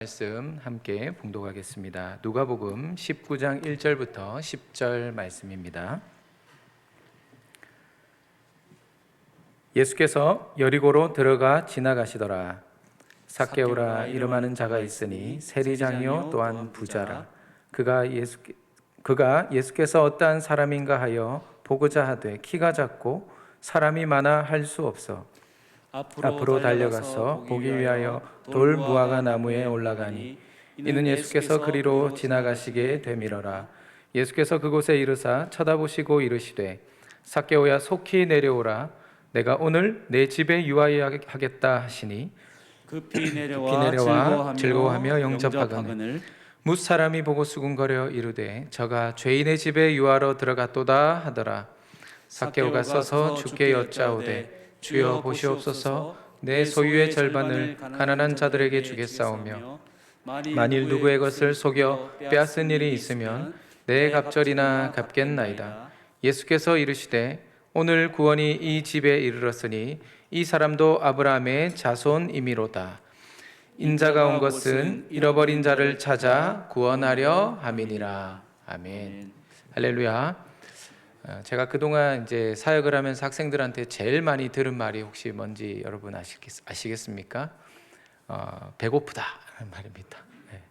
말씀 함께 봉독하겠습니다. 누가복음 19장 1절부터 10절 말씀입니다. 예수께서 여리고로 들어가 지나가시더라. 삭개오라 이름하는 자가 있으니 세리장이요 또한 부자라. 그가 예수께서 어떠한 사람인가 하여 보고자 하되 키가 작고 사람이 많아 할 수 없어 앞으로 달려가서 보기 위하여 돌 무화과 나무에 올라가니 이는 예수께서 그리로 지나가시게 되밀어라. 예수께서 그곳에 이르사 쳐다보시고 이르시되 삭개오야 속히 내려오라. 내가 오늘 내 집에 유하여하겠다 하시니 급히 내려와 즐거워하며 영접하거늘 뭇 사람이 보고 수군거려 이르되 저가 죄인의 집에 유하러 들어갔도다 하더라. 삭개오가 서서 주께 여짜오되 주여 보시옵소서, 내 소유의 절반을 가난한 자들에게 주겠사오며 만일 누구의 것을 속여 빼앗은 일이 있으면 내 갑절이나 갚겠나이다. 예수께서 이르시되 오늘 구원이 이 집에 이르렀으니 이 사람도 아브라함의 자손이미로다. 인자가 온 것은 잃어버린 자를 찾아 구원하려 함이니라. 아멘. 할렐루야. 제가 그동안 이제 사역을 하면서 학생들한테 제일 많이 들은 말이 혹시 뭔지 여러분 아시겠습니까? 배고프다라는 말입니다. 네.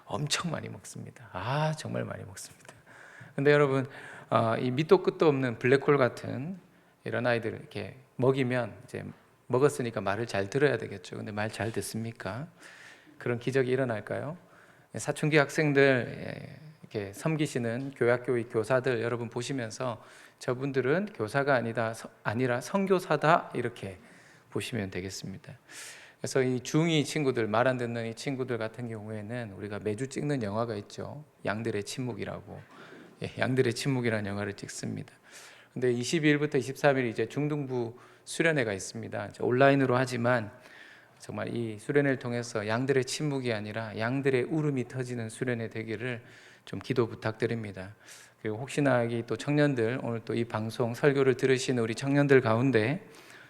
엄청 많이 먹습니다. 정말 많이 먹습니다. 근데 여러분, 이 밑도 끝도 없는 블랙홀 같은 이런 아이들 이렇게 먹이면 이제 먹었으니까 말을 잘 들어야 되겠죠. 근데 말 잘 듣습니까? 그런 기적이 일어날까요? 사춘기 학생들 이렇게 섬기시는 교학교의 교사들 여러분 보시면서 저분들은 교사가 아니라 선교사다 이렇게 보시면 되겠습니다. 그래서 이 중2 친구들, 말 안 듣는 이 친구들 같은 경우에는 우리가 매주 찍는 영화가 있죠. 양들의 침묵이라고. 양들의 침묵이라는 영화를 찍습니다. 근데 22일부터 23일 이제 중등부 수련회가 있습니다. 온라인으로 하지만 정말 이 수련회를 통해서 양들의 침묵이 아니라 양들의 울음이 터지는 수련회 되기를 좀 기도 부탁드립니다. 그리고 혹시나 또 청년들, 오늘 또 이 방송 설교를 들으시는 우리 청년들 가운데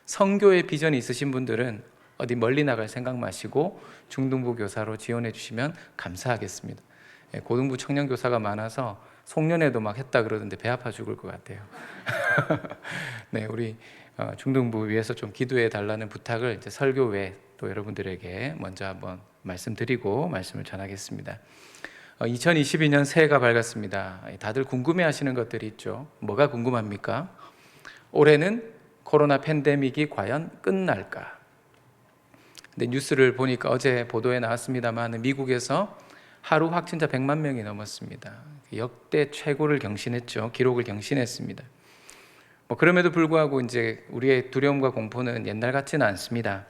선교의 비전이 있으신 분들은 어디 멀리 나갈 생각 마시고 중등부 교사로 지원해 주시면 감사하겠습니다. 고등부 청년 교사가 많아서 송년회도 막 했다 그러던데 배 아파 죽을 것 같아요. 네, 우리 중등부 위해서 좀 기도해 달라는 부탁을 이제 설교 외에 또 여러분들에게 먼저 한번 말씀드리고 말씀을 전하겠습니다. 2022년 새해가 밝았습니다. 다들 궁금해하시는 것들이 있죠. 뭐가 궁금합니까? 올해는 코로나 팬데믹이 과연 끝날까? 근데 뉴스를 보니까 어제 보도에 나왔습니다만 미국에서 하루 확진자 100만 명이 넘었습니다. 역대 최고를 경신했죠. 기록을 경신했습니다. 그럼에도 불구하고 이제 우리의 두려움과 공포는 옛날 같지는 않습니다.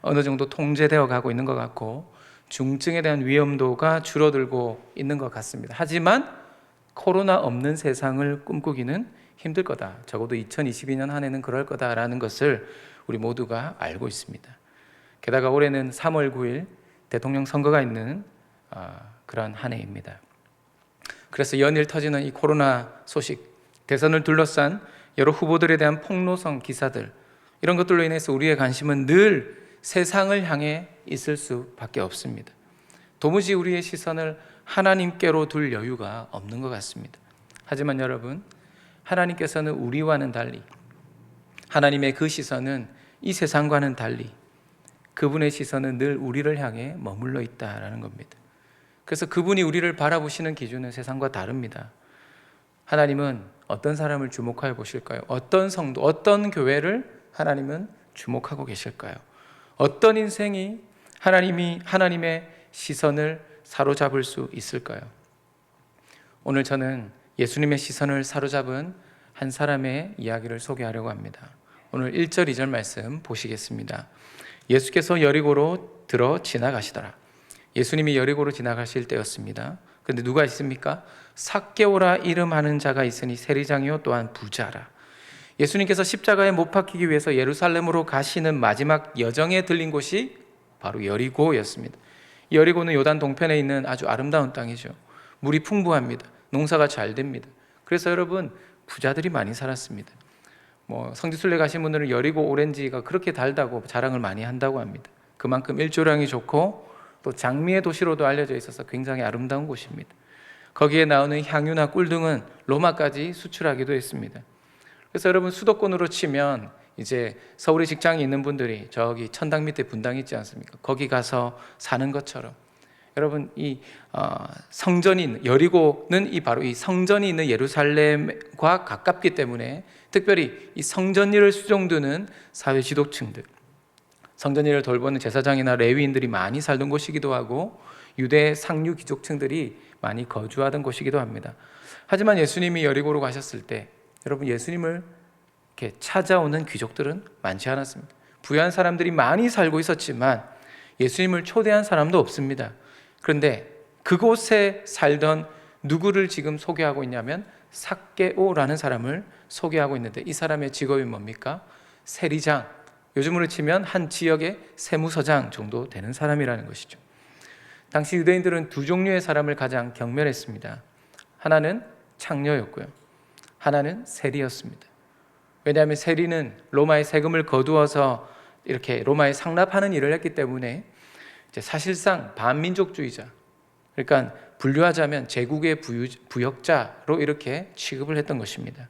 어느 정도 통제되어 가고 있는 것 같고 중증에 대한 위험도가 줄어들고 있는 것 같습니다. 하지만 코로나 없는 세상을 꿈꾸기는 힘들 거다. 적어도 2022년 한 해는 그럴 거다라는 것을 우리 모두가 알고 있습니다. 게다가 올해는 3월 9일 대통령 선거가 있는 그런 한 해입니다. 그래서 연일 터지는 이 코로나 소식, 대선을 둘러싼 여러 후보들에 대한 폭로성 기사들, 이런 것들로 인해서 우리의 관심은 늘 세상을 향해 있을 수밖에 없습니다. 도무지 우리의 시선을 하나님께로 둘 여유가 없는 것 같습니다. 하지만 여러분, 하나님께서는 우리와는 달리, 하나님의 그 시선은 이 세상과는 달리 그분의 시선은 늘 우리를 향해 머물러 있다라는 겁니다. 그래서 그분이 우리를 바라보시는 기준은 세상과 다릅니다. 하나님은 어떤 사람을 주목하여 보실까요? 어떤 성도, 어떤 교회를 하나님은 주목하고 계실까요? 어떤 인생이 하나님의 시선을 사로잡을 수 있을까요? 오늘 저는 예수님의 시선을 사로잡은 한 사람의 이야기를 소개하려고 합니다. 오늘 1절 2절 말씀 보시겠습니다. 예수께서 여리고로 들어 지나가시더라. 예수님이 여리고로 지나가실 때였습니다. 그런데 누가 있습니까? 삭개오라 이름하는 자가 있으니 세리장이요 또한 부자라. 예수님께서 십자가에 못 박히기 위해서 예루살렘으로 가시는 마지막 여정에 들린 곳이 바로 여리고였습니다. 여리고는 요단 동편에 있는 아주 아름다운 땅이죠. 물이 풍부합니다. 농사가 잘 됩니다. 그래서 여러분, 부자들이 많이 살았습니다. 성지순례 가신 분들은 여리고 오렌지가 그렇게 달다고 자랑을 많이 한다고 합니다. 그만큼 일조량이 좋고 또 장미의 도시로도 알려져 있어서 굉장히 아름다운 곳입니다. 거기에 나오는 향유나 꿀 등은 로마까지 수출하기도 했습니다. 그래서 여러분 수도권으로 치면 이제 서울에 직장이 있는 분들이 저기 천당 밑에 분당 있지 않습니까? 거기 가서 사는 것처럼 여러분 이 성전이 있는 여리고는 바로 이 성전이 있는 예루살렘과 가깝기 때문에 특별히 이 성전 일을 수종드는 사회 지도층들, 성전 일을 돌보는 제사장이나 레위인들이 많이 살던 곳이기도 하고 유대 상류 귀족층들이 많이 거주하던 곳이기도 합니다. 하지만 예수님이 여리고로 가셨을 때 여러분 예수님을 이렇게 찾아오는 귀족들은 많지 않았습니다. 부유한 사람들이 많이 살고 있었지만 예수님을 초대한 사람도 없습니다. 그런데 그곳에 살던 누구를 지금 소개하고 있냐면 삭개오라는 사람을 소개하고 있는데 이 사람의 직업이 뭡니까? 세리장, 요즘으로 치면 한 지역의 세무서장 정도 되는 사람이라는 것이죠. 당시 유대인들은 두 종류의 사람을 가장 경멸했습니다. 하나는 창녀였고요, 하나는 세리였습니다. 왜냐하면 세리는 로마의 세금을 거두어서 이렇게 로마에 상납하는 일을 했기 때문에 이제 사실상 반민족주의자, 그러니까 분류하자면 제국의 부역자로 이렇게 취급을 했던 것입니다.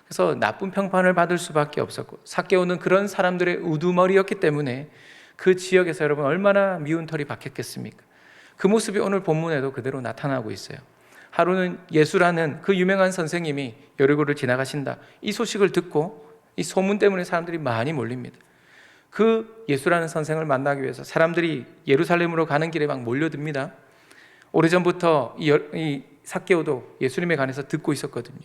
그래서 나쁜 평판을 받을 수밖에 없었고 삭개오는 그런 사람들의 우두머리였기 때문에 그 지역에서 여러분 얼마나 미운 털이 박혔겠습니까? 그 모습이 오늘 본문에도 그대로 나타나고 있어요. 하루는 예수라는 그 유명한 선생님이 여리고를 지나가신다, 이 소식을 듣고 이 소문 때문에 사람들이 많이 몰립니다. 그 예수라는 선생을 만나기 위해서 사람들이 예루살렘으로 가는 길에 막 몰려듭니다. 오래전부터 이 삭개오도 예수님에 관해서 듣고 있었거든요.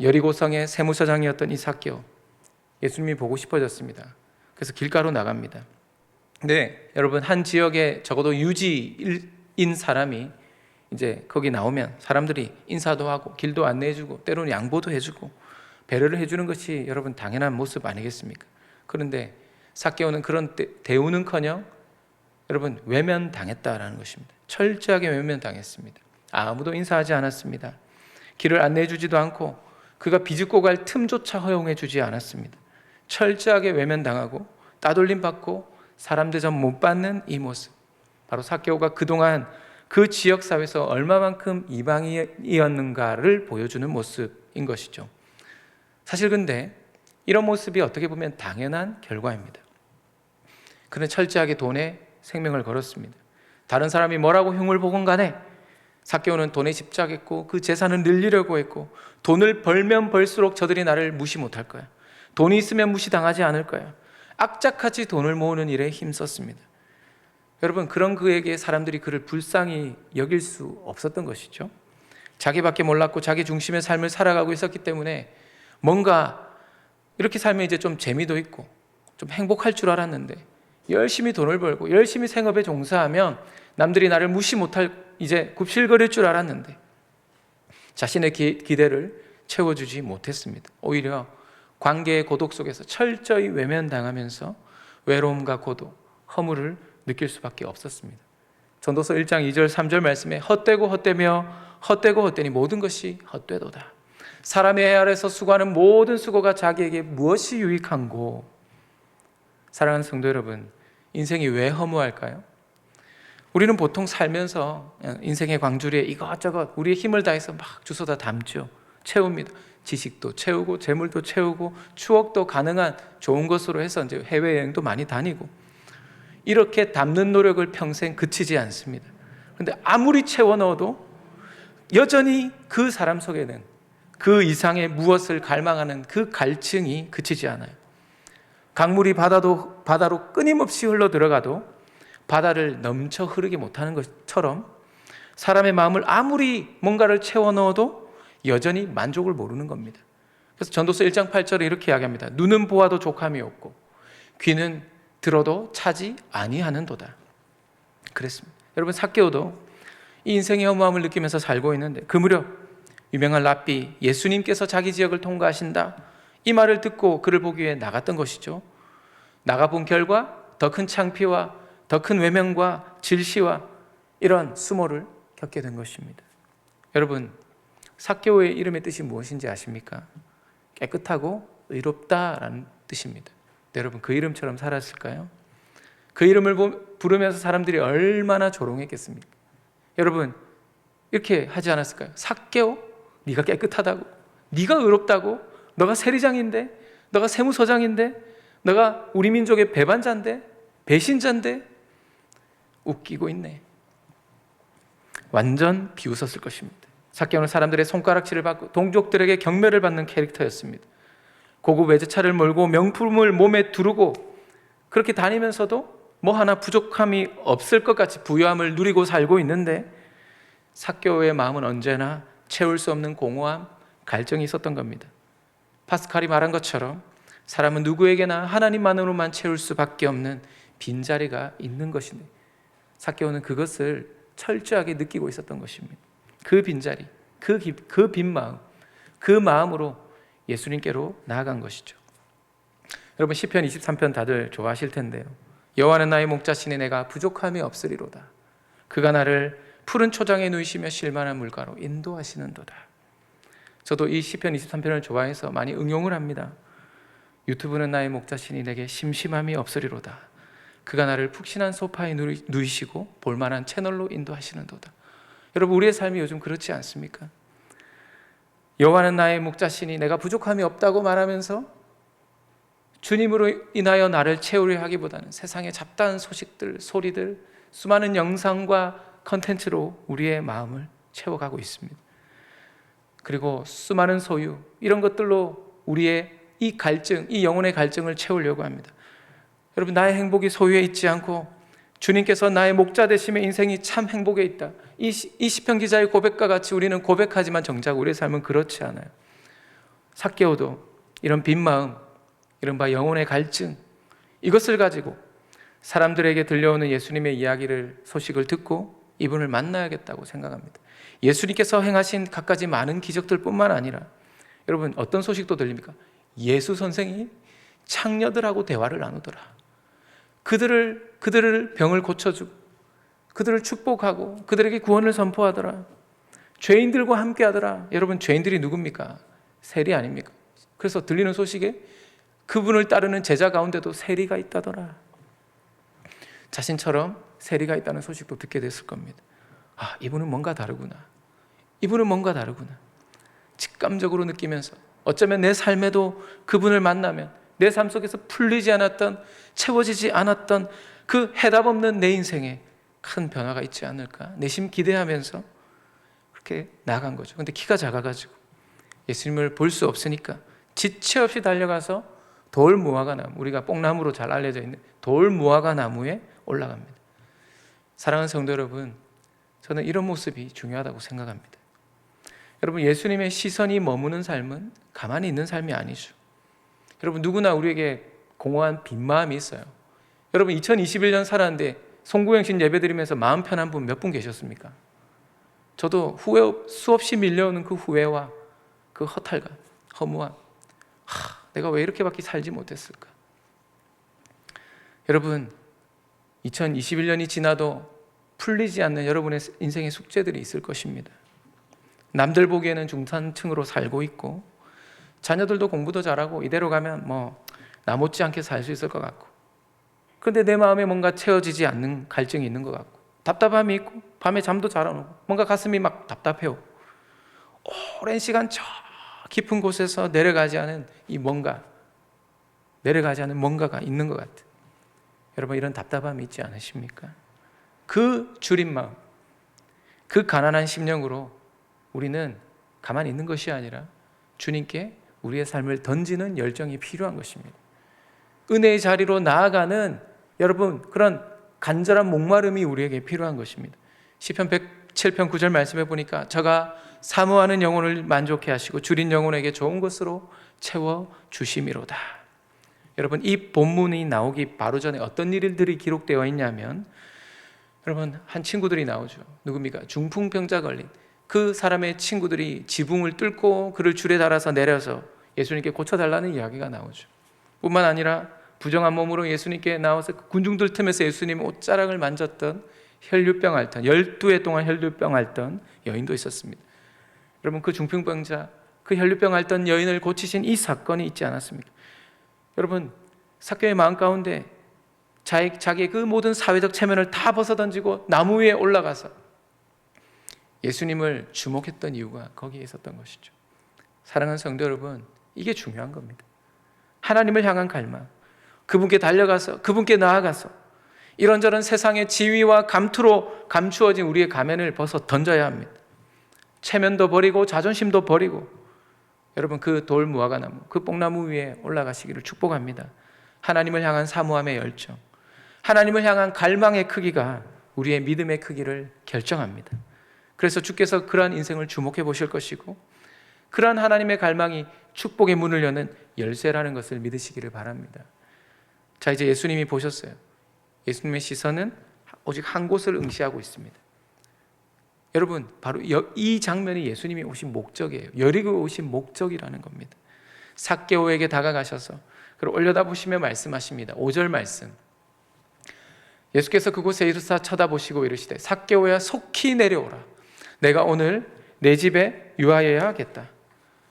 여리고성의 세무서장이었던 이 삭개오, 예수님이 보고 싶어졌습니다. 그래서 길가로 나갑니다. 네, 여러분 한 지역에 적어도 유지인 사람이 이제 거기 나오면 사람들이 인사도 하고 길도 안내해주고 때로는 양보도 해주고 배려를 해주는 것이 여러분 당연한 모습 아니겠습니까? 그런데 삭개오는 그런 대우는커녕 여러분 외면당했다라는 것입니다. 철저하게 외면당했습니다. 아무도 인사하지 않았습니다. 길을 안내해주지도 않고 그가 비집고 갈 틈조차 허용해주지 않았습니다. 철저하게 외면당하고 따돌림 받고 사람 대접 못 받는 이 모습, 바로 삭개오가 그동안 그 지역사회에서 얼마만큼 이방인이었는가를 보여주는 모습인 것이죠. 사실 근데 이런 모습이 어떻게 보면 당연한 결과입니다. 그는 철저하게 돈에 생명을 걸었습니다. 다른 사람이 뭐라고 흉을 보건 간에 삭개오는 돈에 집착했고 그 재산을 늘리려고 했고, 돈을 벌면 벌수록 저들이 나를 무시 못할 거야, 돈이 있으면 무시당하지 않을 거야, 악착같이 돈을 모으는 일에 힘썼습니다. 여러분 그런 그에게 사람들이 그를 불쌍히 여길 수 없었던 것이죠. 자기밖에 몰랐고 자기 중심의 삶을 살아가고 있었기 때문에 뭔가 이렇게 살면 이제 좀 재미도 있고 좀 행복할 줄 알았는데, 열심히 돈을 벌고 열심히 생업에 종사하면 남들이 나를 무시 못할, 이제 굽실거릴 줄 알았는데 자신의 기대를 채워주지 못했습니다. 오히려 관계의 고독 속에서 철저히 외면당하면서 외로움과 고독, 허물을 느낄 수밖에 없었습니다. 전도서 1장 2절 3절 말씀에 헛되고 헛되며 헛되고 헛되니 모든 것이 헛되도다. 사람의 애 아래서 수고하는 모든 수고가 자기에게 무엇이 유익한고. 사랑하는 성도 여러분, 인생이 왜 허무할까요? 우리는 보통 살면서 인생의 광주리에 이것저것 우리의 힘을 다해서 막 주워다 담죠. 채웁니다. 지식도 채우고 재물도 채우고 추억도 가능한 좋은 것으로 해서 이제 해외여행도 많이 다니고 이렇게 담는 노력을 평생 그치지 않습니다. 그런데 아무리 채워 넣어도 여전히 그 사람 속에는 그 이상의 무엇을 갈망하는 그 갈증이 그치지 않아요. 강물이 바다로 끊임없이 흘러 들어가도 바다를 넘쳐 흐르게 못하는 것처럼 사람의 마음을 아무리 뭔가를 채워 넣어도 여전히 만족을 모르는 겁니다. 그래서 전도서 1장 8절에 이렇게 이야기합니다. 눈은 보아도 족함이 없고 귀는 들어도 차지 아니하는도다. 그랬습니다. 여러분 삭개오도 이 인생의 허무함을 느끼면서 살고 있는데 그 무렵 유명한 랍비 예수님께서 자기 지역을 통과하신다, 이 말을 듣고 그를 보기 위해 나갔던 것이죠. 나가본 결과 더 큰 창피와 더 큰 외면과 질시와 이런 수모를 겪게 된 것입니다. 여러분 삭개오의 이름의 뜻이 무엇인지 아십니까? 깨끗하고 의롭다라는 뜻입니다. 여러분 그 이름처럼 살았을까요? 그 이름을 부르면서 사람들이 얼마나 조롱했겠습니까? 여러분 이렇게 하지 않았을까요? 삭개오, 네가 깨끗하다고, 네가 의롭다고, 너가 세리장인데, 너가 세무서장인데, 너가 우리 민족의 배반자인데, 배신자인데, 웃기고 있네. 완전 비웃었을 것입니다. 삭개오는 사람들의 손가락질을 받고 동족들에게 경멸을 받는 캐릭터였습니다. 고급 외제차를 몰고 명품을 몸에 두르고 그렇게 다니면서도 뭐 하나 부족함이 없을 것 같이 부유함을 누리고 살고 있는데, 삭개오의 마음은 언제나 채울 수 없는 공허함, 갈증이 있었던 겁니다. 파스칼이 말한 것처럼 사람은 누구에게나 하나님만으로만 채울 수밖에 없는 빈자리가 있는 것인데, 삭개오는 그것을 철저하게 느끼고 있었던 것입니다. 그 빈자리, 그 빈 마음, 그 마음으로 예수님께로 나아간 것이죠. 여러분 시편 23편 다들 좋아하실 텐데요. 여호와는 나의 목자시니 내가 부족함이 없으리로다. 그가 나를 푸른 초장에 누이시며 실만한 물가로 인도하시는도다. 저도 이 시편 23편을 좋아해서 많이 응용을 합니다. 유튜브는 나의 목자시니 내게 심심함이 없으리로다. 그가 나를 푹신한 소파에 누이시고 볼만한 채널로 인도하시는도다. 여러분 우리의 삶이 요즘 그렇지 않습니까? 여호와는 나의 목자시니 내가 부족함이 없다고 말하면서 주님으로 인하여 나를 채우려 하기보다는 세상의 잡다한 소식들, 소리들, 수많은 영상과 컨텐츠로 우리의 마음을 채워가고 있습니다. 그리고 수많은 소유, 이런 것들로 우리의 이 갈증, 이 영혼의 갈증을 채우려고 합니다. 여러분 나의 행복이 소유에 있지 않고 주님께서 나의 목자 되심의 인생이 참 행복에 있다. 이 시편 기자의 고백과 같이 우리는 고백하지만 정작 우리의 삶은 그렇지 않아요. 삭개오도 이런 빈 마음, 이른바 영혼의 갈증, 이것을 가지고 사람들에게 들려오는 예수님의 이야기를, 소식을 듣고 이분을 만나야겠다고 생각합니다. 예수님께서 행하신 갖가지 많은 기적들 뿐만 아니라 여러분 어떤 소식도 들립니까? 예수 선생이 창녀들하고 대화를 나누더라. 그들을 병을 고쳐주고 그들을 축복하고 그들에게 구원을 선포하더라. 죄인들과 함께 하더라. 여러분 죄인들이 누굽니까? 세리 아닙니까? 그래서 들리는 소식에 그분을 따르는 제자 가운데도 세리가 있다더라. 자신처럼 세리가 있다는 소식도 듣게 됐을 겁니다. 아, 이분은 뭔가 다르구나. 이분은 뭔가 다르구나. 직감적으로 느끼면서 어쩌면 내 삶에도 그분을 만나면 내 삶 속에서 풀리지 않았던, 채워지지 않았던 그 해답 없는 내 인생에 큰 변화가 있지 않을까 내심 기대하면서 그렇게 나아간 거죠. 근데 키가 작아가지고 예수님을 볼 수 없으니까 지체 없이 달려가서 돌 무화과 나무, 우리가 뽕나무로 잘 알려져 있는 돌 무화과 나무에 올라갑니다. 사랑하는 성도 여러분, 저는 이런 모습이 중요하다고 생각합니다. 여러분 예수님의 시선이 머무는 삶은 가만히 있는 삶이 아니죠. 여러분 누구나 우리에게 공허한 빈 마음이 있어요. 여러분 2021년 살았는데 송구영신 예배드리면서 마음 편한 분 몇 분 계셨습니까? 저도 수없이 밀려오는 그 후회와 그 허탈감, 허무함, 내가 왜 이렇게밖에 살지 못했을까? 여러분 2021년이 지나도 풀리지 않는 여러분의 인생의 숙제들이 있을 것입니다. 남들 보기에는 중산층으로 살고 있고 자녀들도 공부도 잘하고 이대로 가면 나 못지않게 살 수 있을 것 같고, 그런데 내 마음에 뭔가 채워지지 않는 갈증이 있는 것 같고 답답함이 있고 밤에 잠도 잘 안 오고 뭔가 가슴이 막 답답해요. 오랜 시간 저 깊은 곳에서 내려가지 않은 뭔가가 있는 것 같아요. 여러분 이런 답답함이 있지 않으십니까? 그 주린 마음, 그 가난한 심령으로 우리는 가만히 있는 것이 아니라 주님께 우리의 삶을 던지는 열정이 필요한 것입니다. 은혜의 자리로 나아가는 여러분 그런 간절한 목마름이 우리에게 필요한 것입니다. 시편 107편 9절 말씀해 보니까 저가 사모하는 영혼을 만족해 하시고 줄인 영혼에게 좋은 것으로 채워 주심이로다. 여러분 이 본문이 나오기 바로 전에 어떤 일들이 기록되어 있냐면, 여러분 한 친구들이 나오죠. 누굽니까? 중풍병자 걸린 그 사람의 친구들이 지붕을 뚫고 그를 줄에 달아서 내려서 예수님께 고쳐달라는 이야기가 나오죠. 뿐만 아니라 부정한 몸으로 예수님께 나와서 군중들 틈에서 예수님 옷자락을 만졌던 혈류병 앓던 12해 동안 혈류병 앓던 여인도 있었습니다. 여러분 그 중풍병자, 그 혈류병 앓던 여인을 고치신 이 사건이 있지 않았습니까? 여러분 삭개오의 마음 가운데 자기의 그 모든 사회적 체면을 다 벗어던지고 나무 위에 올라가서 예수님을 주목했던 이유가 거기에 있었던 것이죠. 사랑하는 성도 여러분, 이게 중요한 겁니다. 하나님을 향한 갈망, 그분께 달려가서 그분께 나아가서 이런저런 세상의 지위와 감투로 감추어진 우리의 가면을 벗어 던져야 합니다. 체면도 버리고 자존심도 버리고 여러분 그 돌 무화과나무, 그 뽕나무 위에 올라가시기를 축복합니다. 하나님을 향한 사모함의 열정, 하나님을 향한 갈망의 크기가 우리의 믿음의 크기를 결정합니다. 그래서 주께서 그러한 인생을 주목해 보실 것이고 그러한 하나님의 갈망이 축복의 문을 여는 열쇠라는 것을 믿으시기를 바랍니다. 자, 이제 예수님이 보셨어요. 예수님의 시선은 오직 한 곳을 응시하고 있습니다. 여러분, 바로 이 장면이 예수님이 오신 목적이에요. 여리고에 오신 목적이라는 겁니다. 삭개오에게 다가가셔서 그를 올려다보시며 말씀하십니다. 5절 말씀. 예수께서 그곳에 이르사 쳐다보시고 이르시되 삭개오야 속히 내려오라. 내가 오늘 내 집에 유하여야 하겠다.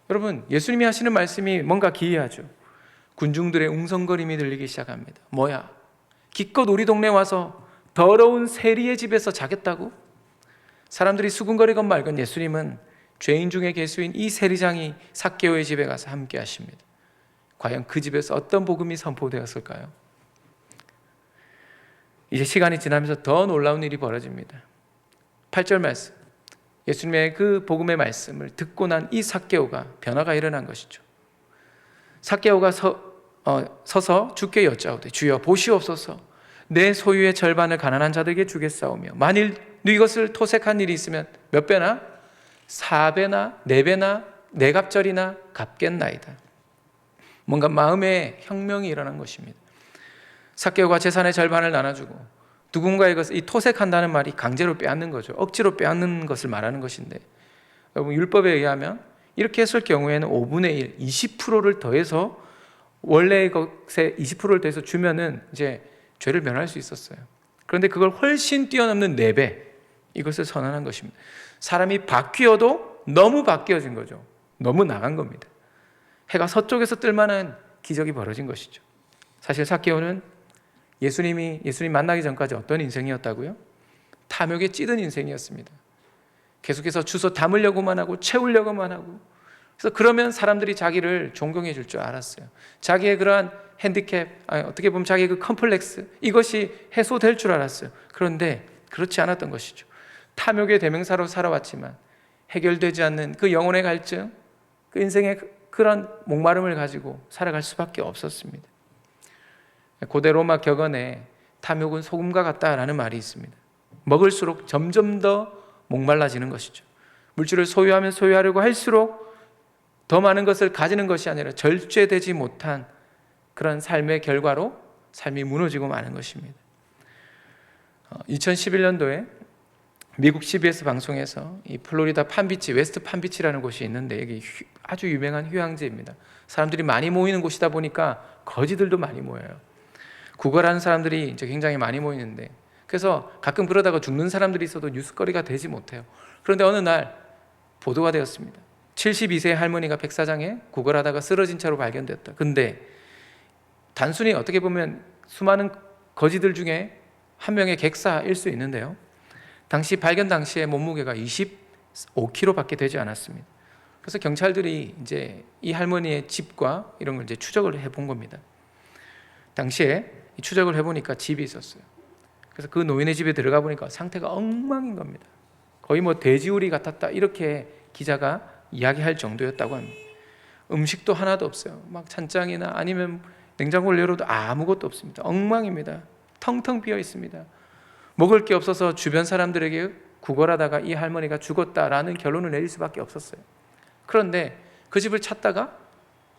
여러분, 예수님이 하시는 말씀이 뭔가 기이하죠. 군중들의 웅성거림이 들리기 시작합니다. 뭐야? 기껏 우리 동네 와서 더러운 세리의 집에서 자겠다고? 사람들이 수군거리건 말건 예수님은 죄인 중에 괴수인 이 세리장이 삭개오의 집에 가서 함께 하십니다. 과연 그 집에서 어떤 복음이 선포되었을까요? 이제 시간이 지나면서 더 놀라운 일이 벌어집니다. 8절 말씀. 예수님의 그 복음의 말씀을 듣고 난 이 삭개오가 변화가 일어난 것이죠. 삭개오가 서서 주께 여짜오되 주여 보시옵소서 내 소유의 절반을 가난한 자들에게 주겠사오며 만일 이것을 토색한 일이 있으면 몇 배나? 4배나 4배나 4갑절이나 갚겠나이다. 뭔가 마음의 혁명이 일어난 것입니다. 삭개오가 재산의 절반을 나눠주고 누군가의 것을 이 토색한다는 말이 강제로 빼앗는 거죠. 억지로 빼앗는 것을 말하는 것인데 여러분 율법에 의하면 이렇게 했을 경우에는 5분의 1, 20%를 더해서 원래의 것에 20%를 더해서 주면은 이제 죄를 면할 수 있었어요. 그런데 그걸 훨씬 뛰어넘는 4배 이것을 선언한 것입니다. 사람이 바뀌어도 너무 바뀌어진 거죠. 너무 나간 겁니다. 해가 서쪽에서 뜰 만한 기적이 벌어진 것이죠. 사실 삭개오는 예수님 만나기 전까지 어떤 인생이었다고요? 탐욕에 찌든 인생이었습니다. 계속해서 주워 담으려고만 하고 채우려고만 하고 그래서 그러면 사람들이 자기를 존경해 줄 줄 알았어요. 자기의 그러한 핸디캡, 어떻게 보면 자기의 그 컴플렉스 이것이 해소될 줄 알았어요. 그런데 그렇지 않았던 것이죠. 탐욕의 대명사로 살아왔지만 해결되지 않는 그 영혼의 갈증, 그 인생의 그런 목마름을 가지고 살아갈 수밖에 없었습니다. 고대 로마 격언에 탐욕은 소금과 같다라는 말이 있습니다. 먹을수록 점점 더 목말라지는 것이죠. 물질을 소유하면 소유하려고 할수록 더 많은 것을 가지는 것이 아니라 절제되지 못한 그런 삶의 결과로 삶이 무너지고 마는 것입니다. 2011년도에 미국 CBS 방송에서 이 플로리다 판비치, 웨스트 판비치라는 곳이 있는데 여기 아주 유명한 휴양지입니다. 사람들이 많이 모이는 곳이다 보니까 거지들도 많이 모여요. 구걸하는 사람들이 이제 굉장히 많이 모이는데 그래서 가끔 그러다가 죽는 사람들이 있어도 뉴스거리가 되지 못해요. 그런데 어느 날 보도가 되었습니다. 72세의 할머니가 백사장에 구걸하다가 쓰러진 채로 발견됐다. 근데 단순히 어떻게 보면 수많은 거지들 중에 한 명의 객사일 수 있는데요. 당시 발견 당시에 몸무게가 25kg밖에 되지 않았습니다. 그래서 경찰들이 이제 이 할머니의 집과 이런 걸 이제 추적을 해본 겁니다. 당시에 추적을 해보니까 집이 있었어요. 그래서 그 노인의 집에 들어가 보니까 상태가 엉망인 겁니다. 거의 뭐 돼지우리 같았다 이렇게 기자가 이야기할 정도였다고 합니다. 음식도 하나도 없어요. 막 찬장이나 아니면 냉장고를 열어도 아무것도 없습니다. 엉망입니다. 텅텅 비어 있습니다. 먹을 게 없어서 주변 사람들에게 구걸하다가 이 할머니가 죽었다라는 결론을 내릴 수밖에 없었어요. 그런데 그 집을 찾다가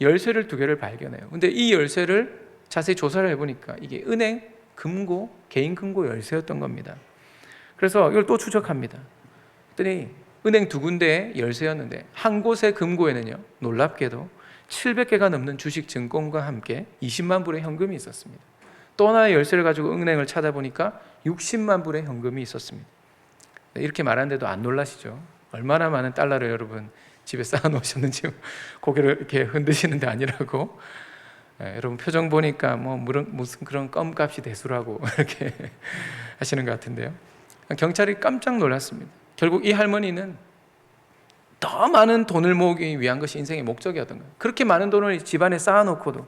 열쇠를 2개를 발견해요. 근데 이 열쇠를 자세히 조사를 해보니까 이게 은행 금고, 개인 금고 열쇠였던 겁니다. 그래서 이걸 또 추적합니다. 그랬더니 은행 2군데의 열쇠였는데 한 곳의 금고에는요, 놀랍게도 700개가 넘는 주식 증권과 함께 20만 불의 현금이 있었습니다. 또 하나의 열쇠를 가지고 은행을 찾아보니까 60만 불의 현금이 있었습니다. 이렇게 말하는데도 안 놀라시죠? 얼마나 많은 달러를 여러분 집에 쌓아 놓으셨는지 고개를 이렇게 흔드시는 데 아니라고. 여러분 표정 보니까 무슨 그런 껌값이 대수라고 이렇게 하시는 것 같은데요. 경찰이 깜짝 놀랐습니다. 결국 이 할머니는 더 많은 돈을 모으기 위한 것이 인생의 목적이었던 거예요. 그렇게 많은 돈을 집안에 쌓아놓고도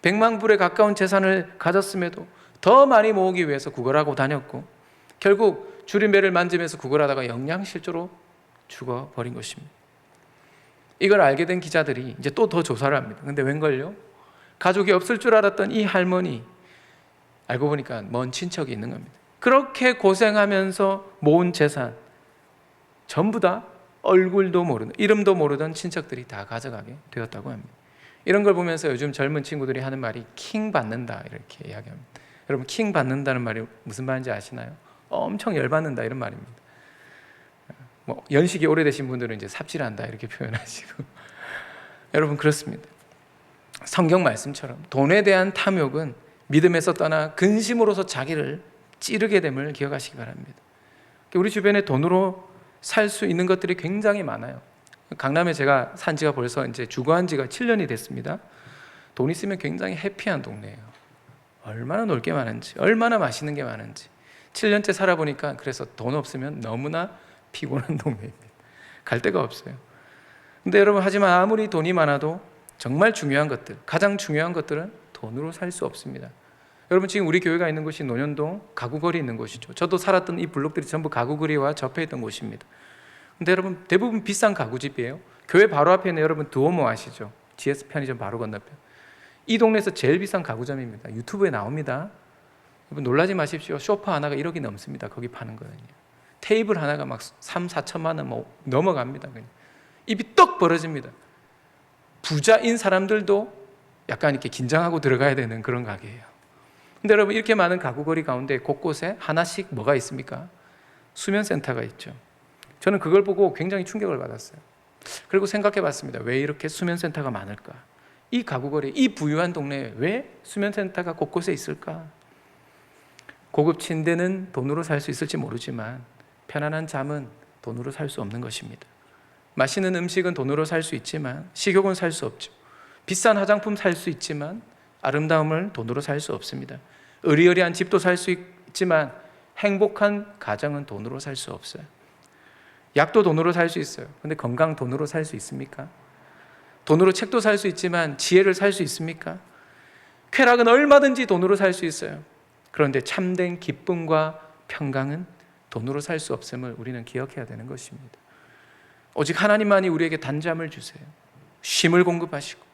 100만 불에 가까운 재산을 가졌음에도 더 많이 모으기 위해서 구걸하고 다녔고, 결국 줄임배를 만지면서 구걸하다가 영양실조로 죽어버린 것입니다. 이걸 알게 된 기자들이 이제 또 더 조사를 합니다. 근데 웬걸요? 가족이 없을 줄 알았던 이 할머니, 알고 보니까 먼 친척이 있는 겁니다. 그렇게 고생하면서 모은 재산 전부 다 얼굴도 모르는, 이름도 모르던 친척들이 다 가져가게 되었다고 합니다. 이런 걸 보면서 요즘 젊은 친구들이 하는 말이 킹 받는다 이렇게 이야기합니다. 여러분, 킹 받는다는 말이 무슨 말인지 아시나요? 엄청 열받는다 이런 말입니다. 연식이 오래되신 분들은 이제 삽질한다 이렇게 표현하시고 여러분, 그렇습니다. 성경 말씀처럼 돈에 대한 탐욕은 믿음에서 떠나 근심으로서 자기를 찌르게 됨을 기억하시기 바랍니다. 우리 주변에 돈으로 살 수 있는 것들이 굉장히 많아요. 강남에 제가 산 지가 벌써 이제 주거한 지가 7년이 됐습니다. 돈 있으면 굉장히 해피한 동네예요. 얼마나 놀 게 많은지, 얼마나 맛있는 게 많은지. 7년째 살아보니까 그래서 돈 없으면 너무나 피곤한 동네입니다. 갈 데가 없어요. 근데 여러분, 하지만 아무리 돈이 많아도 정말 중요한 것들, 가장 중요한 것들은 돈으로 살 수 없습니다. 여러분, 지금 우리 교회가 있는 곳이 논현동 가구거리 있는 곳이죠. 저도 살았던 이 블록들이 전부 가구거리와 접해 있던 곳입니다. 근데 여러분, 대부분 비싼 가구집이에요. 교회 바로 앞에 있는 여러분 두오모 아시죠? GS 편의점 바로 건너편. 이 동네에서 제일 비싼 가구점입니다. 유튜브에 나옵니다. 여러분, 놀라지 마십시오. 소파 하나가 1억이 넘습니다. 거기 파는 거는요. 테이블 하나가 막 3, 4천만 원 넘어갑니다. 그냥. 입이 떡 벌어집니다. 부자인 사람들도 약간 이렇게 긴장하고 들어가야 되는 그런 가게예요. 근데 여러분, 이렇게 많은 가구거리 가운데 곳곳에 하나씩 뭐가 있습니까? 수면센터가 있죠. 저는 그걸 보고 굉장히 충격을 받았어요. 그리고 생각해 봤습니다. 왜 이렇게 수면센터가 많을까? 이 가구거리, 이 부유한 동네에 왜 수면센터가 곳곳에 있을까? 고급 침대는 돈으로 살 수 있을지 모르지만 편안한 잠은 돈으로 살 수 없는 것입니다. 맛있는 음식은 돈으로 살 수 있지만 식욕은 살 수 없죠. 비싼 화장품 살 수 있지만 아름다움을 돈으로 살 수 없습니다. 으리으리한 집도 살 수 있지만 행복한 가정은 돈으로 살 수 없어요. 약도 돈으로 살 수 있어요. 근데 건강 돈으로 살 수 있습니까? 돈으로 책도 살 수 있지만 지혜를 살 수 있습니까? 쾌락은 얼마든지 돈으로 살 수 있어요. 그런데 참된 기쁨과 평강은 돈으로 살 수 없음을 우리는 기억해야 되는 것입니다. 오직 하나님만이 우리에게 단잠을 주세요. 쉼을 공급하시고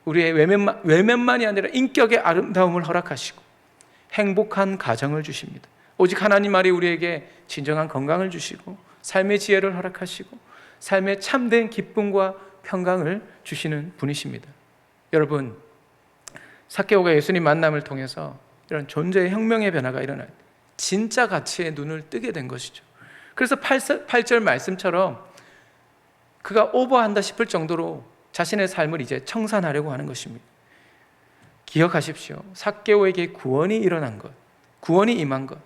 우리의 외면만이 아니라 인격의 아름다움을 허락하시고 행복한 가정을 주십니다. 오직 하나님만이 우리에게 진정한 건강을 주시고 삶의 지혜를 허락하시고 삶의 참된 기쁨과 평강을 주시는 분이십니다. 여러분, 삭개오가 예수님 만남을 통해서 이런 존재의 혁명의 변화가 일어나요. 진짜 가치에 눈을 뜨게 된 것이죠. 그래서 8절 말씀처럼 그가 오버한다 싶을 정도로 자신의 삶을 이제 청산하려고 하는 것입니다. 기억하십시오. 삭개오에게 구원이 일어난 것, 구원이 임한 것,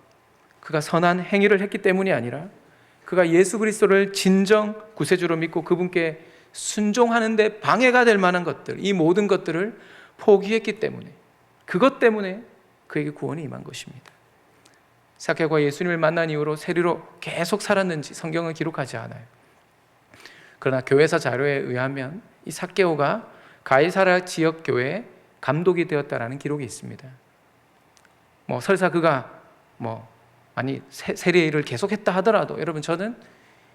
그가 선한 행위를 했기 때문이 아니라 그가 예수 그리스도를 진정 구세주로 믿고 그분께 순종하는 데 방해가 될 만한 것들, 이 모든 것들을 포기했기 때문에, 그것 때문에 그에게 구원이 임한 것입니다. 삭개오가 예수님을 만난 이후로 세리로 계속 살았는지 성경은 기록하지 않아요. 그러나 교회사 자료에 의하면 이 삭개오가 가이사랴 지역 교회의 감독이 되었다라는 기록이 있습니다. 설사 그가 세리의 일을 계속했다 하더라도 여러분, 저는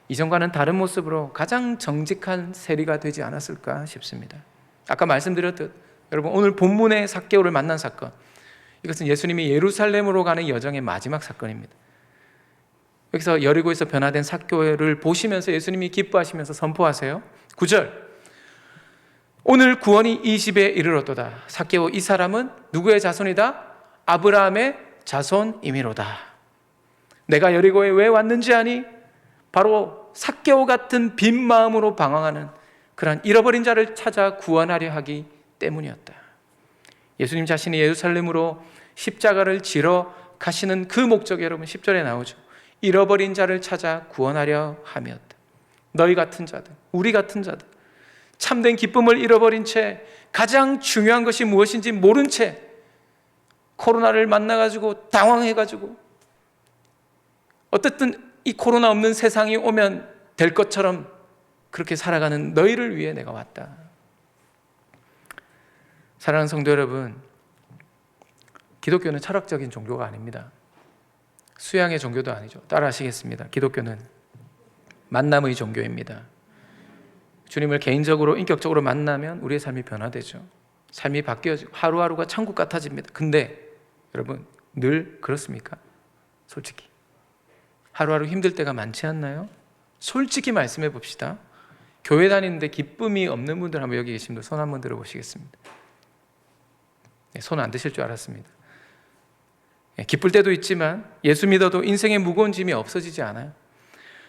이전과는 다른 모습으로 가장 정직한 세리가 되지 않았을까 싶습니다. 아까 말씀드렸듯 여러분, 오늘 본문의 삭개오를 만난 사건, 이것은 예수님이 예루살렘으로 가는 여정의 마지막 사건입니다. 여기서 여리고에서 변화된 삭개오를 보시면서 예수님이 기뻐하시면서 선포하세요. 9절, 오늘 구원이 이 집에 이르렀도다. 삭개오, 이 사람은 누구의 자손이다? 아브라함의 자손이미로다. 내가 여리고에 왜 왔는지 아니? 바로 삭개오 같은 빈 마음으로 방황하는 그러한 잃어버린 자를 찾아 구원하려 하기 때문이었다. 예수님 자신이 예루살렘으로 십자가를 지러 가시는 그 목적이 여러분 10절에 나오죠. 잃어버린 자를 찾아 구원하려 함이었다. 너희 같은 자들, 우리 같은 자들, 참된 기쁨을 잃어버린 채 가장 중요한 것이 무엇인지 모른 채 코로나를 만나가지고 당황해가지고 어쨌든 이 코로나 없는 세상이 오면 될 것처럼 그렇게 살아가는 너희를 위해 내가 왔다. 사랑하는 성도 여러분, 기독교는 철학적인 종교가 아닙니다. 수양의 종교도 아니죠. 따라하시겠습니다. 기독교는 만남의 종교입니다. 주님을 개인적으로 인격적으로 만나면 우리의 삶이 변화되죠. 삶이 바뀌어지고 하루하루가 천국 같아집니다. 근데 여러분 늘 그렇습니까? 솔직히 하루하루 힘들 때가 많지 않나요? 솔직히 말씀해 봅시다. 교회 다니는데 기쁨이 없는 분들 한번 여기 계신 분들 손 한번 들어보시겠습니다. 네, 손 안 드실 줄 알았습니다. 기쁠 때도 있지만 예수 믿어도 인생의 무거운 짐이 없어지지 않아요.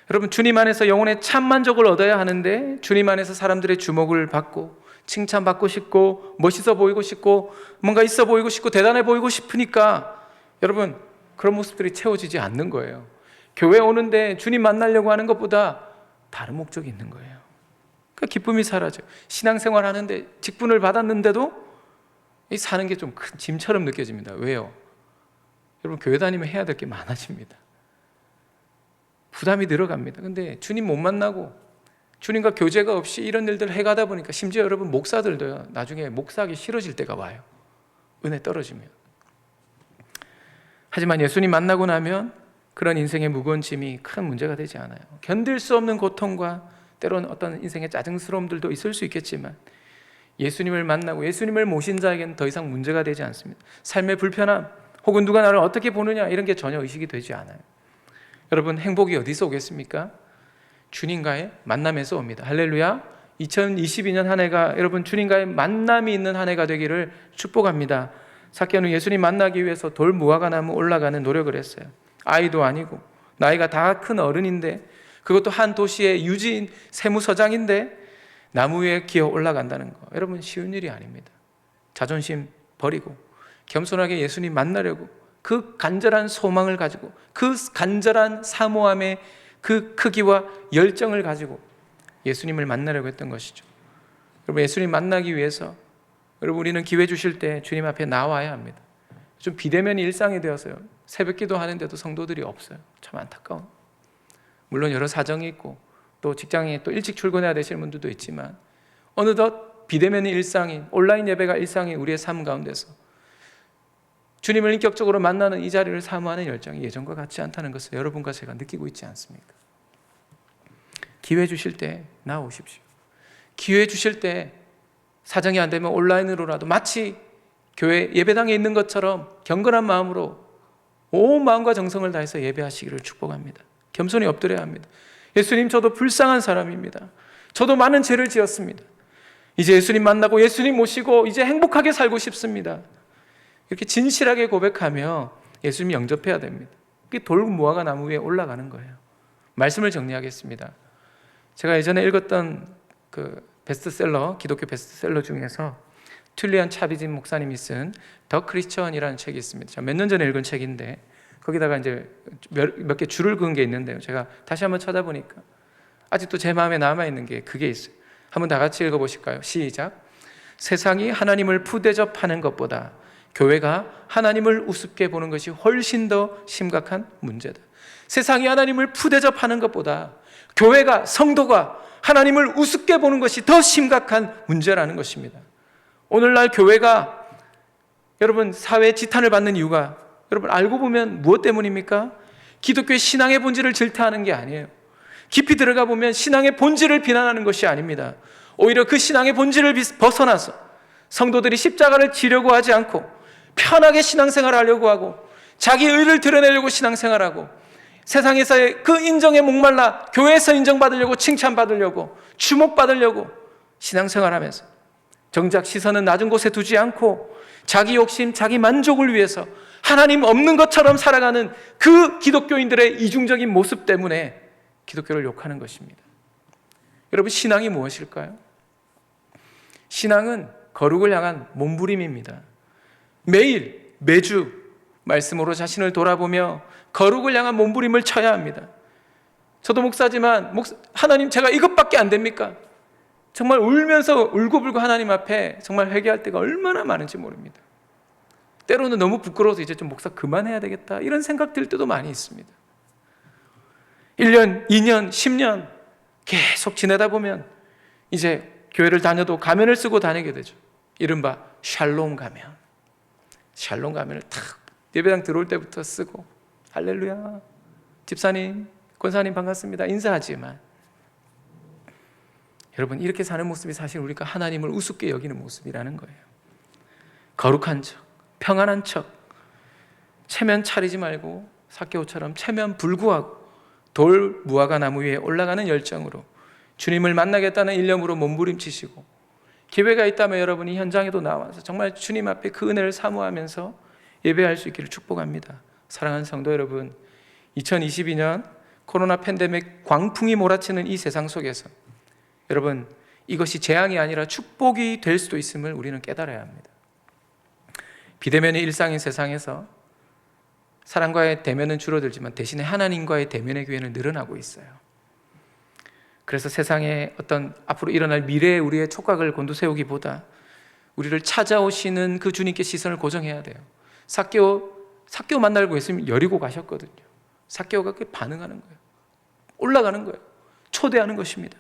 여러분 주님 안에서 영혼의 참 만족을 얻어야 하는데 주님 안에서 사람들의 주목을 받고 칭찬받고 싶고 멋있어 보이고 싶고 뭔가 있어 보이고 싶고 대단해 보이고 싶으니까 여러분 그런 모습들이 채워지지 않는 거예요. 교회 오는데 주님 만나려고 하는 것보다 다른 목적이 있는 거예요. 그러니까 기쁨이 사라져요. 신앙생활 하는데 직분을 받았는데도 이 사는 게 좀 큰 짐처럼 느껴집니다. 왜요? 여러분 교회 다니면 해야 될 게 많아집니다. 부담이 늘어갑니다. 근데 주님 못 만나고 주님과 교제가 없이 이런 일들을 해가다 보니까 심지어 여러분 목사들도요 나중에 목사하기 싫어질 때가 와요. 은혜 떨어지면. 하지만 예수님 만나고 나면 그런 인생의 무거운 짐이 큰 문제가 되지 않아요. 견딜 수 없는 고통과 때로는 어떤 인생의 짜증스러움들도 있을 수 있겠지만 예수님을 만나고 예수님을 모신 자에게는 더 이상 문제가 되지 않습니다. 삶의 불편함 혹은 누가 나를 어떻게 보느냐 이런 게 전혀 의식이 되지 않아요. 여러분 행복이 어디서 오겠습니까? 주님과의 만남에서 옵니다. 할렐루야. 2022년 한 해가 여러분 주님과의 만남이 있는 한 해가 되기를 축복합니다. 삭개오는 예수님 만나기 위해서 돌 무화과 나무 올라가는 노력을 했어요. 아이도 아니고 나이가 다 큰 어른인데 그것도 한 도시의 유지인 세무서장인데 나무 위에 기어 올라간다는 거 여러분 쉬운 일이 아닙니다. 자존심 버리고 겸손하게 예수님 만나려고 그 간절한 소망을 가지고 그 간절한 사모함의 그 크기와 열정을 가지고 예수님을 만나려고 했던 것이죠. 여러분 예수님 만나기 위해서 여러분 우리는 기회 주실 때 주님 앞에 나와야 합니다. 좀 비대면이 일상이 되어서요 새벽기도 하는데도 성도들이 없어요. 참 안타까운. 물론 여러 사정이 있고 또 직장에 또 일찍 출근해야 되시는 분들도 있지만 어느덧 비대면이 일상이 온라인 예배가 일상이 우리의 삶 가운데서 주님을 인격적으로 만나는 이 자리를 사모하는 열정이 예전과 같지 않다는 것을 여러분과 제가 느끼고 있지 않습니까? 기회 주실 때 나오십시오. 기회 주실 때 사정이 안 되면 온라인으로라도 마치 교회 예배당에 있는 것처럼 경건한 마음으로 온 마음과 정성을 다해서 예배하시기를 축복합니다. 겸손히 엎드려야 합니다. 예수님 저도 불쌍한 사람입니다. 저도 많은 죄를 지었습니다. 이제 예수님 만나고 예수님 모시고 이제 행복하게 살고 싶습니다. 이렇게 진실하게 고백하며 예수님 영접해야 됩니다. 그게 돌 무화과 나무 위에 올라가는 거예요. 말씀을 정리하겠습니다. 제가 예전에 읽었던 그 베스트셀러, 기독교 베스트셀러 중에서 툴리안 차비진 목사님이 쓴 더 크리스천이라는 책이 있습니다. 제가 몇 년 전에 읽은 책인데 거기다가 이제 몇 개 줄을 그은 게 있는데요. 제가 다시 한번 찾아보니까 아직도 제 마음에 남아있는 게 그게 있어요. 한번 다 같이 읽어보실까요? 시작. 세상이 하나님을 푸대접하는 것보다 교회가 하나님을 우습게 보는 것이 훨씬 더 심각한 문제다. 세상이 하나님을 푸대접하는 것보다 교회가 성도가 하나님을 우습게 보는 것이 더 심각한 문제라는 것입니다. 오늘날 교회가 여러분 사회의 지탄을 받는 이유가 여러분 알고 보면 무엇 때문입니까? 기독교의 신앙의 본질을 질타하는 게 아니에요. 깊이 들어가 보면 신앙의 본질을 비난하는 것이 아닙니다. 오히려 그 신앙의 본질을 벗어나서 성도들이 십자가를 지려고 하지 않고 편하게 신앙생활을 하려고 하고 자기 의를 드러내려고 신앙생활하고 세상에서의 그 인정에 목말라 교회에서 인정받으려고 칭찬받으려고 주목받으려고 신앙생활하면서 정작 시선은 낮은 곳에 두지 않고 자기 욕심, 자기 만족을 위해서 하나님 없는 것처럼 살아가는 그 기독교인들의 이중적인 모습 때문에 기독교를 욕하는 것입니다. 여러분 신앙이 무엇일까요? 신앙은 거룩을 향한 몸부림입니다. 매일 매주 말씀으로 자신을 돌아보며 거룩을 향한 몸부림을 쳐야 합니다. 저도 목사지만 하나님 제가 이것밖에 안 됩니까? 정말 울면서 울고불고 하나님 앞에 정말 회개할 때가 얼마나 많은지 모릅니다. 때로는 너무 부끄러워서 이제 좀 목사 그만해야 되겠다 이런 생각 들 때도 많이 있습니다. 1년, 2년, 10년 계속 지내다 보면 이제 교회를 다녀도 가면을 쓰고 다니게 되죠. 이른바 샬롬 가면. 샬롬 가면을 탁 예배당 들어올 때부터 쓰고 할렐루야 집사님, 권사님 반갑습니다 인사하지만, 여러분 이렇게 사는 모습이 사실 우리가 하나님을 우습게 여기는 모습이라는 거예요. 거룩한 척, 평안한 척, 체면 차리지 말고 삭개오처럼 체면 불구하고 돌 무화과 나무 위에 올라가는 열정으로 주님을 만나겠다는 일념으로 몸부림치시고, 기회가 있다면 여러분이 현장에도 나와서 정말 주님 앞에 그 은혜를 사모하면서 예배할 수 있기를 축복합니다. 사랑하는 성도 여러분, 2022년 코로나 팬데믹 광풍이 몰아치는 이 세상 속에서 여러분 이것이 재앙이 아니라 축복이 될 수도 있음을 우리는 깨달아야 합니다. 비대면이 일상인 세상에서 사람과의 대면은 줄어들지만 대신에 하나님과의 대면의 기회는 늘어나고 있어요. 그래서 세상에 어떤 앞으로 일어날 미래의 우리의 촉각을 곤두세우기보다 우리를 찾아오시는 그 주님께 시선을 고정해야 돼요. 삭개오 만나려고 했으면 여리고 가셨거든요. 삭개오가 그렇게 반응하는 거예요. 올라가는 거예요. 초대하는 것입니다.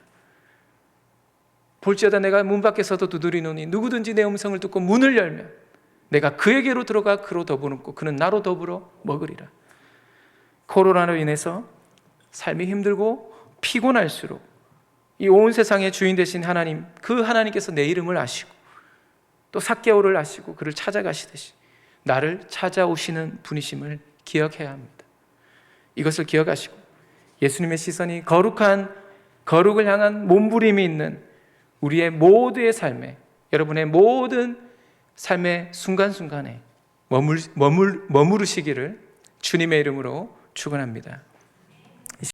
볼지어다 내가 문 밖에서도 두드리노니 누구든지 내 음성을 듣고 문을 열면 내가 그에게로 들어가 그로 더불고 그는 나로 더불어 먹으리라. 코로나로 인해서 삶이 힘들고 피곤할수록 이 온 세상의 주인 되신 하나님, 그 하나님께서 내 이름을 아시고 또 삭개오를 아시고 그를 찾아가시듯이 나를 찾아오시는 분이심을 기억해야 합니다. 이것을 기억하시고 예수님의 시선이 거룩을 향한 몸부림이 있는 우리의 모두의 삶에, 여러분의 모든 삶의 순간순간에 머무르시기를 주님의 이름으로 축원합니다.